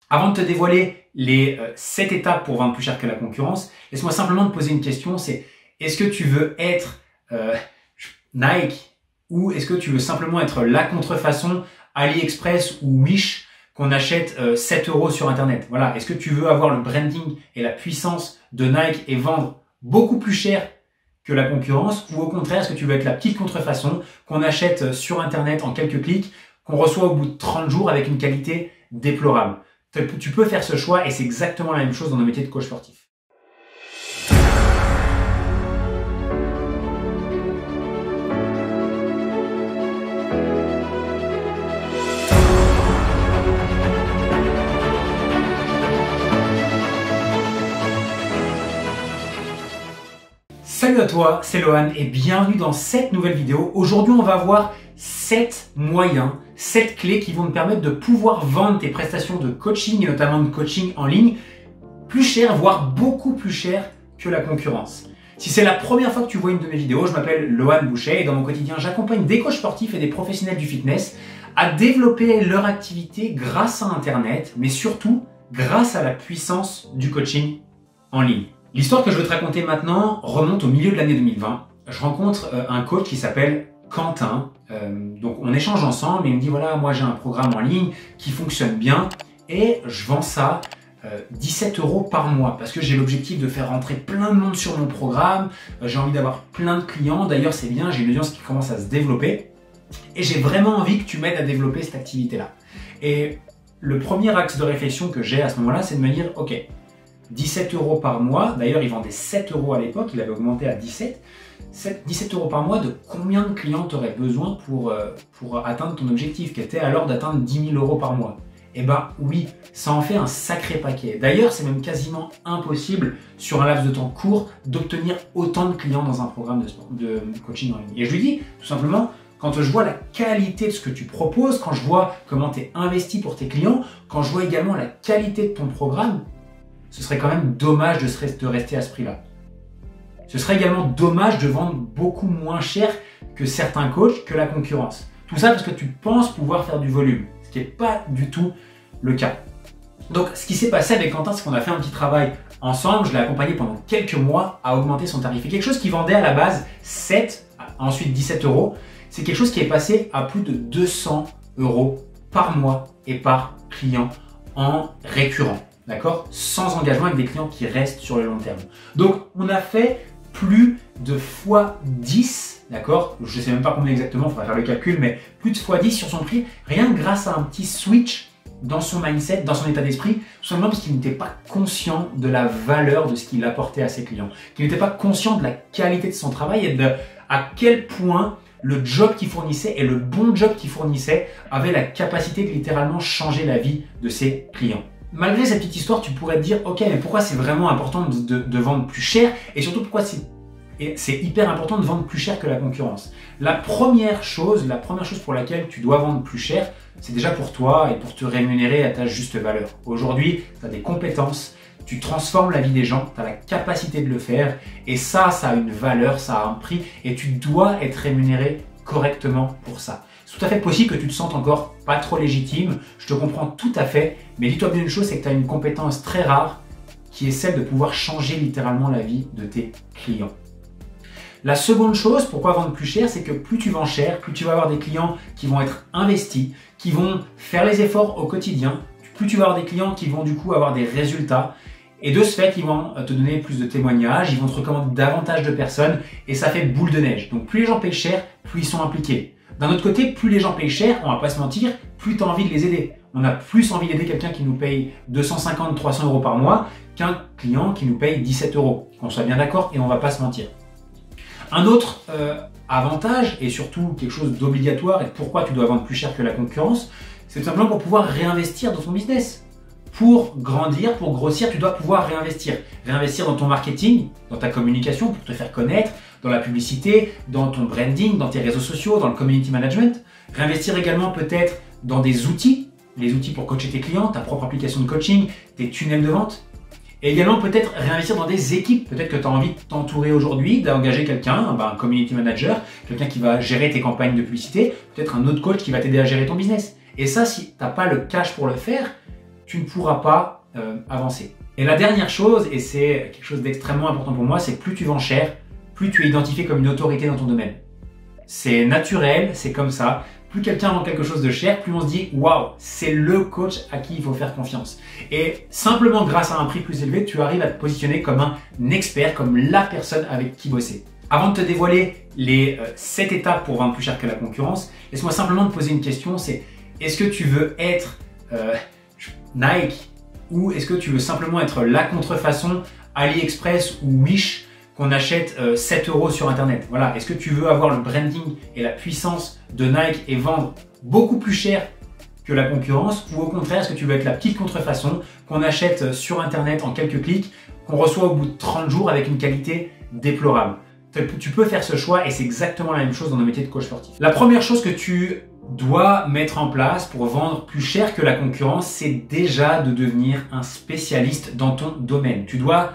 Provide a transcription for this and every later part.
Avant de te dévoiler les 7 étapes pour vendre plus cher que la concurrence, laisse-moi simplement te poser une question, c'est est-ce que tu veux être Nike ou est-ce que tu veux simplement être la contrefaçon AliExpress ou Wish qu'on achète 7 € sur Internet? Voilà, est-ce que tu veux avoir le branding et la puissance de Nike et vendre beaucoup plus cher que la concurrence, ou au contraire, est-ce que tu veux être la petite contrefaçon qu'on achète sur Internet en quelques clics, qu'on reçoit au bout de 30 jours avec une qualité déplorable? Tu peux faire ce choix et c'est exactement la même chose dans nos métiers de coach sportif. Salut à toi, c'est Lohan et bienvenue dans cette nouvelle vidéo. Aujourd'hui, on va voir 7 moyens, 7 clés qui vont te permettre de pouvoir vendre tes prestations de coaching et notamment de coaching en ligne plus cher, voire beaucoup plus cher que la concurrence. Si c'est la première fois que tu vois une de mes vidéos, je m'appelle Lohan Boucher et dans mon quotidien, j'accompagne des coachs sportifs et des professionnels du fitness à développer leur activité grâce à Internet, mais surtout grâce à la puissance du coaching en ligne. L'histoire que je veux te raconter maintenant remonte au milieu de l'année 2020. Je rencontre un coach qui s'appelle Quentin. Donc on échange ensemble et il me dit voilà, moi j'ai un programme en ligne qui fonctionne bien et je vends ça 17 € par mois parce que j'ai l'objectif de faire rentrer plein de monde sur mon programme. J'ai envie d'avoir plein de clients. D'ailleurs c'est bien, j'ai une audience qui commence à se développer et j'ai vraiment envie que tu m'aides à développer cette activité-là. Et le premier axe de réflexion que j'ai à ce moment-là, c'est de me dire ok, 17 € par mois, d'ailleurs il vendait 7 € à l'époque, il avait augmenté à 17 € par mois, de combien de clients tu aurais besoin pour atteindre ton objectif, qui était alors d'atteindre 10 000 € par mois? Eh ben oui, ça en fait un sacré paquet. D'ailleurs, c'est même quasiment impossible sur un laps de temps court d'obtenir autant de clients dans un programme de coaching en ligne. Et je lui dis tout simplement, quand je vois la qualité de ce que tu proposes, quand je vois comment tu es investi pour tes clients, quand je vois également la qualité de ton programme, ce serait quand même dommage de rester à ce prix-là. Ce serait également dommage de vendre beaucoup moins cher que certains coachs, que la concurrence. Tout ça parce que tu penses pouvoir faire du volume, ce qui n'est pas du tout le cas. Donc ce qui s'est passé avec Quentin, c'est qu'on a fait un petit travail ensemble, je l'ai accompagné pendant quelques mois à augmenter son tarif. Et quelque chose qui vendait à la base 7, ensuite 17 €, c'est quelque chose qui est passé à plus de 200 € par mois et par client en récurrent. D'accord? Sans engagement, avec des clients qui restent sur le long terme. Donc, on a fait plus de x10, d'accord? Je ne sais même pas combien exactement, il faudra faire le calcul, mais plus de x10 sur son prix, rien que grâce à un petit switch dans son mindset, dans son état d'esprit, tout simplement parce qu'il n'était pas conscient de la valeur de ce qu'il apportait à ses clients, qu'il n'était pas conscient de la qualité de son travail et de à quel point le job qu'il fournissait et le bon job qu'il fournissait avait la capacité de littéralement changer la vie de ses clients. Malgré cette petite histoire, tu pourrais te dire, ok, mais pourquoi c'est vraiment important de vendre plus cher et surtout pourquoi c'est hyper important de vendre plus cher que la concurrence. La première chose pour laquelle tu dois vendre plus cher, c'est déjà pour toi et pour te rémunérer à ta juste valeur. Aujourd'hui, tu as des compétences, tu transformes la vie des gens, tu as la capacité de le faire et ça a une valeur, ça a un prix et tu dois être rémunéré correctement pour ça. C'est tout à fait possible que tu te sentes encore pas trop légitime, je te comprends tout à fait, mais dis-toi bien une chose, c'est que tu as une compétence très rare qui est celle de pouvoir changer littéralement la vie de tes clients. La seconde chose, pourquoi vendre plus cher, c'est que plus tu vends cher, plus tu vas avoir des clients qui vont être investis, qui vont faire les efforts au quotidien, plus tu vas avoir des clients qui vont du coup avoir des résultats et de ce fait, ils vont te donner plus de témoignages, ils vont te recommander davantage de personnes et ça fait boule de neige. Donc plus les gens payent cher, plus ils sont impliqués. D'un autre côté, plus les gens payent cher, on va pas se mentir, plus tu as envie de les aider. On a plus envie d'aider quelqu'un qui nous paye 250-300 € par mois qu'un client qui nous paye 17 €. Qu'on soit bien d'accord et on va pas se mentir. Un autre avantage et surtout quelque chose d'obligatoire et pourquoi tu dois vendre plus cher que la concurrence, c'est tout simplement pour pouvoir réinvestir dans ton business. Pour grandir, pour grossir, tu dois pouvoir réinvestir. Réinvestir dans ton marketing, dans ta communication pour te faire connaître, dans la publicité, dans ton branding, dans tes réseaux sociaux, dans le community management. Réinvestir également peut-être dans des outils, les outils pour coacher tes clients, ta propre application de coaching, tes tunnels de vente. Et également peut-être réinvestir dans des équipes. Peut-être que tu as envie de t'entourer aujourd'hui, d'engager quelqu'un, un community manager, quelqu'un qui va gérer tes campagnes de publicité, peut-être un autre coach qui va t'aider à gérer ton business. Et ça, si tu n'as pas le cash pour le faire, tu ne pourras pas avancer. Et la dernière chose, et c'est quelque chose d'extrêmement important pour moi, c'est que plus tu vends cher, plus tu es identifié comme une autorité dans ton domaine. C'est naturel, c'est comme ça. Plus quelqu'un vend quelque chose de cher, plus on se dit « Waouh, c'est le coach à qui il faut faire confiance ». Et simplement grâce à un prix plus élevé, tu arrives à te positionner comme un expert, comme la personne avec qui bosser. Avant de te dévoiler les 7 étapes pour vendre plus cher que la concurrence, laisse-moi simplement te poser une question, c'est est-ce que tu veux être Nike ou est-ce que tu veux simplement être la contrefaçon AliExpress ou Wish qu'on achète 7 € sur internet? Voilà. Est-ce que tu veux avoir le branding et la puissance de Nike et vendre beaucoup plus cher que la concurrence, ou au contraire, est-ce que tu veux être la petite contrefaçon qu'on achète sur internet en quelques clics, qu'on reçoit au bout de 30 jours avec une qualité déplorable? Tu peux faire ce choix et c'est exactement la même chose dans le métier de coach sportif. La première chose que tu dois mettre en place pour vendre plus cher que la concurrence, c'est déjà de devenir un spécialiste dans ton domaine. Tu dois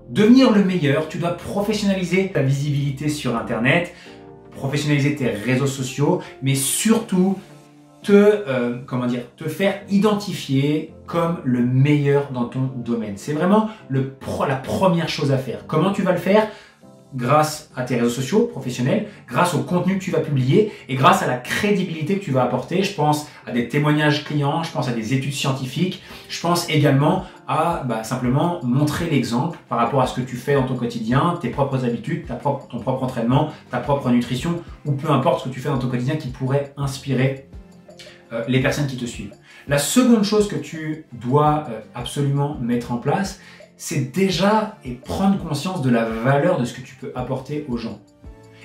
devenir le meilleur, tu dois professionnaliser ta visibilité sur internet, professionnaliser tes réseaux sociaux, mais surtout te faire identifier comme le meilleur dans ton domaine. C'est vraiment la première chose à faire. Comment tu vas le faire? Grâce à tes réseaux sociaux professionnels, grâce au contenu que tu vas publier et grâce à la crédibilité que tu vas apporter. Je pense à des témoignages clients, je pense à des études scientifiques, je pense également à simplement montrer l'exemple par rapport à ce que tu fais dans ton quotidien, tes propres habitudes, ton propre entraînement, ta propre nutrition ou peu importe ce que tu fais dans ton quotidien qui pourrait inspirer les personnes qui te suivent. La seconde chose que tu dois absolument mettre en place, c'est déjà prendre conscience de la valeur de ce que tu peux apporter aux gens.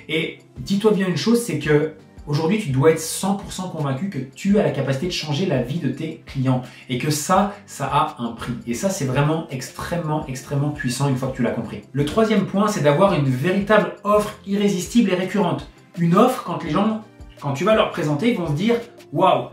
Et dis-toi bien une chose, c'est que aujourd'hui tu dois être 100% convaincu que tu as la capacité de changer la vie de tes clients et que ça a un prix. Et ça, c'est vraiment extrêmement puissant une fois que tu l'as compris. Le troisième point, c'est d'avoir une véritable offre irrésistible et récurrente. Une offre, quand tu vas leur présenter, ils vont se dire « Waouh,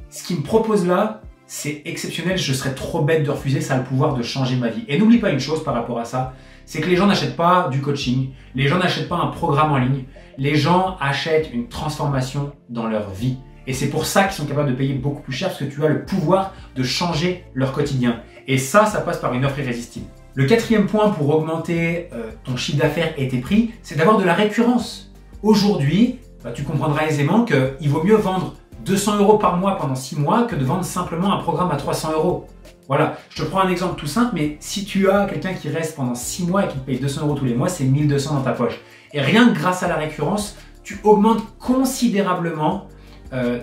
ce qu'ils me proposent là, c'est exceptionnel, je serais trop bête de refuser, ça a le pouvoir de changer ma vie. » Et n'oublie pas une chose par rapport à ça, c'est que les gens n'achètent pas du coaching, les gens n'achètent pas un programme en ligne, les gens achètent une transformation dans leur vie. Et c'est pour ça qu'ils sont capables de payer beaucoup plus cher, parce que tu as le pouvoir de changer leur quotidien. Et ça passe par une offre irrésistible. Le quatrième point pour augmenter ton chiffre d'affaires et tes prix, c'est d'avoir de la récurrence. Aujourd'hui, tu comprendras aisément qu'il vaut mieux vendre 200 € par mois pendant 6 mois que de vendre simplement un programme à 300 €. Voilà, je te prends un exemple tout simple, mais si tu as quelqu'un qui reste pendant 6 mois et qui te paye 200 € tous les mois, c'est 1200 dans ta poche. Et rien que grâce à la récurrence, tu augmentes considérablement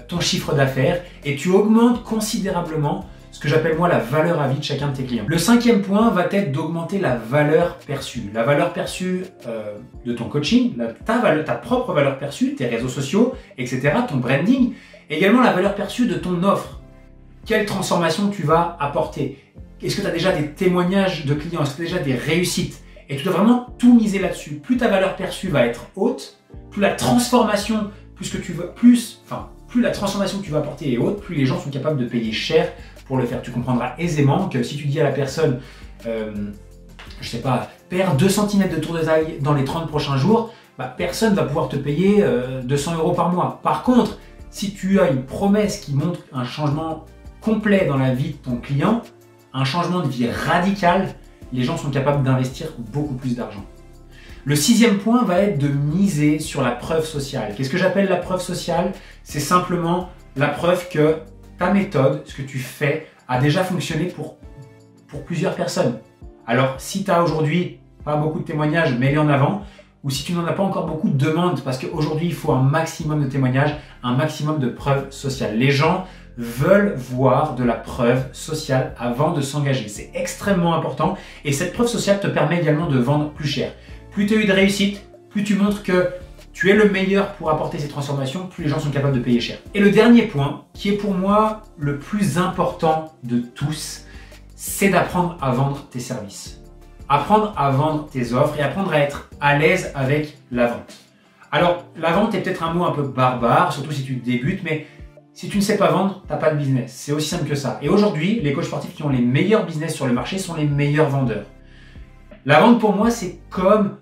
ton chiffre d'affaires et tu augmentes considérablement ce que j'appelle moi la valeur à vie de chacun de tes clients. Le cinquième point va être d'augmenter la valeur perçue. La valeur perçue de ton coaching, ta propre valeur perçue, tes réseaux sociaux, etc., ton branding. Également la valeur perçue de ton offre. Quelle transformation tu vas apporter? Est-ce que tu as déjà des témoignages de clients? Est-ce que tu as déjà des réussites? Et tu dois vraiment tout miser là-dessus. Plus ta valeur perçue va être haute, plus la transformation, plus la transformation que tu vas apporter est haute, plus les gens sont capables de payer cher pour le faire. Tu comprendras aisément que si tu dis à la personne, je sais pas, perds 2 cm de tour de taille dans les 30 prochains jours, personne ne va pouvoir te payer 200 € par mois. Par contre, si tu as une promesse qui montre un changement complet dans la vie de ton client, un changement de vie radical, les gens sont capables d'investir beaucoup plus d'argent. Le sixième point va être de miser sur la preuve sociale. Qu'est-ce que j'appelle la preuve sociale? C'est simplement la preuve que ta méthode, ce que tu fais, a déjà fonctionné pour plusieurs personnes. Alors, si tu as aujourd'hui pas beaucoup de témoignages, mets-les en avant. Ou si tu n'en as pas encore beaucoup, demande, parce qu'aujourd'hui, il faut un maximum de témoignages, un maximum de preuves sociales. Les gens veulent voir de la preuve sociale avant de s'engager. C'est extrêmement important et cette preuve sociale te permet également de vendre plus cher. Plus tu as eu de réussite, plus tu montres que tu es le meilleur pour apporter ces transformations, plus les gens sont capables de payer cher. Et le dernier point, qui est pour moi le plus important de tous, c'est d'apprendre à vendre tes services. Apprendre à vendre tes offres et apprendre à être à l'aise avec la vente. Alors, la vente est peut-être un mot un peu barbare, surtout si tu débutes, mais si tu ne sais pas vendre, tu n'as pas de business. C'est aussi simple que ça. Et aujourd'hui, les coachs sportifs qui ont les meilleurs business sur le marché sont les meilleurs vendeurs. La vente, pour moi, c'est comme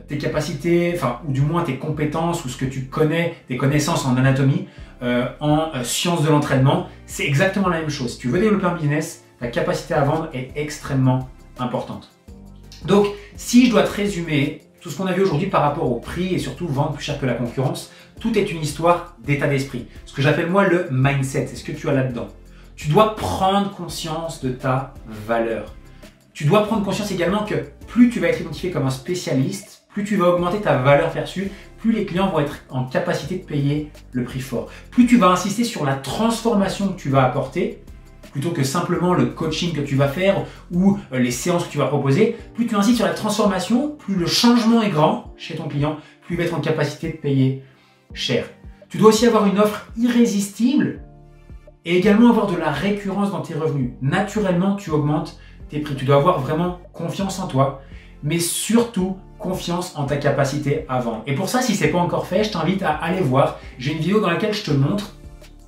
tes capacités, ou du moins tes compétences ou ce que tu connais, tes connaissances en anatomie, en sciences de l'entraînement, c'est exactement la même chose. Si tu veux développer un business, ta capacité à vendre est extrêmement importante. Donc, si je dois te résumer tout ce qu'on a vu aujourd'hui par rapport au prix et surtout vendre plus cher que la concurrence, tout est une histoire d'état d'esprit. Ce que j'appelle moi le mindset, c'est ce que tu as là-dedans. Tu dois prendre conscience de ta valeur. Tu dois prendre conscience également que plus tu vas être identifié comme un spécialiste, plus tu vas augmenter ta valeur perçue, plus les clients vont être en capacité de payer le prix fort. Plus tu vas insister sur la transformation que tu vas apporter, plutôt que simplement le coaching que tu vas faire ou les séances que tu vas proposer, plus tu insistes sur la transformation, plus le changement est grand chez ton client, plus il va être en capacité de payer cher. Tu dois aussi avoir une offre irrésistible et également avoir de la récurrence dans tes revenus. Naturellement, tu augmentes tes prix. Tu dois avoir vraiment confiance en toi, mais surtout confiance en ta capacité à vendre. Et pour ça, si ce n'est pas encore fait, je t'invite à aller voir. J'ai une vidéo dans laquelle je te montre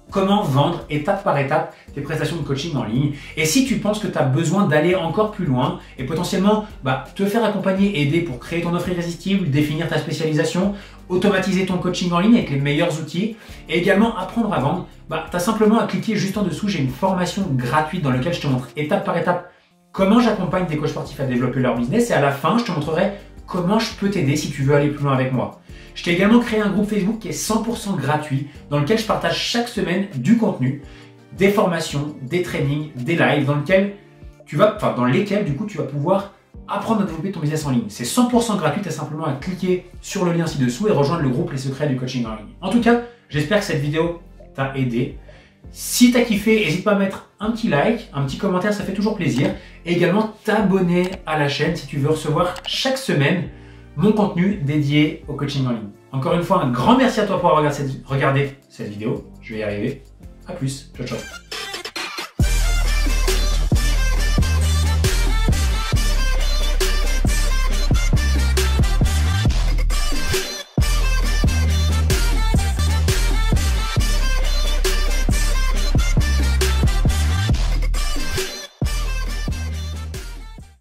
comment vendre étape par étape tes prestations de coaching en ligne. Et si tu penses que tu as besoin d'aller encore plus loin et potentiellement te faire accompagner, aider pour créer ton offre irrésistible, définir ta spécialisation, automatiser ton coaching en ligne avec les meilleurs outils et également apprendre à vendre, tu as simplement à cliquer juste en dessous. J'ai une formation gratuite dans laquelle je te montre étape par étape comment j'accompagne des coachs sportifs à développer leur business et à la fin, je te montrerai comment je peux t'aider si tu veux aller plus loin avec moi. Je t'ai également créé un groupe Facebook qui est 100% gratuit dans lequel je partage chaque semaine du contenu, des formations, des trainings, des lives dans lesquels tu vas pouvoir apprendre à développer ton business en ligne. C'est 100% gratuit, tu as simplement à cliquer sur le lien ci-dessous et rejoindre le groupe Les Secrets du Coaching en ligne. En tout cas, j'espère que cette vidéo t'a aidé. Si tu as kiffé, n'hésite pas à mettre un petit like, un petit commentaire, ça fait toujours plaisir. Et également t'abonner à la chaîne si tu veux recevoir chaque semaine mon contenu dédié au coaching en ligne. Encore une fois, un grand merci à toi pour avoir regardé cette vidéo. Je vais y arriver. À plus. Ciao, ciao.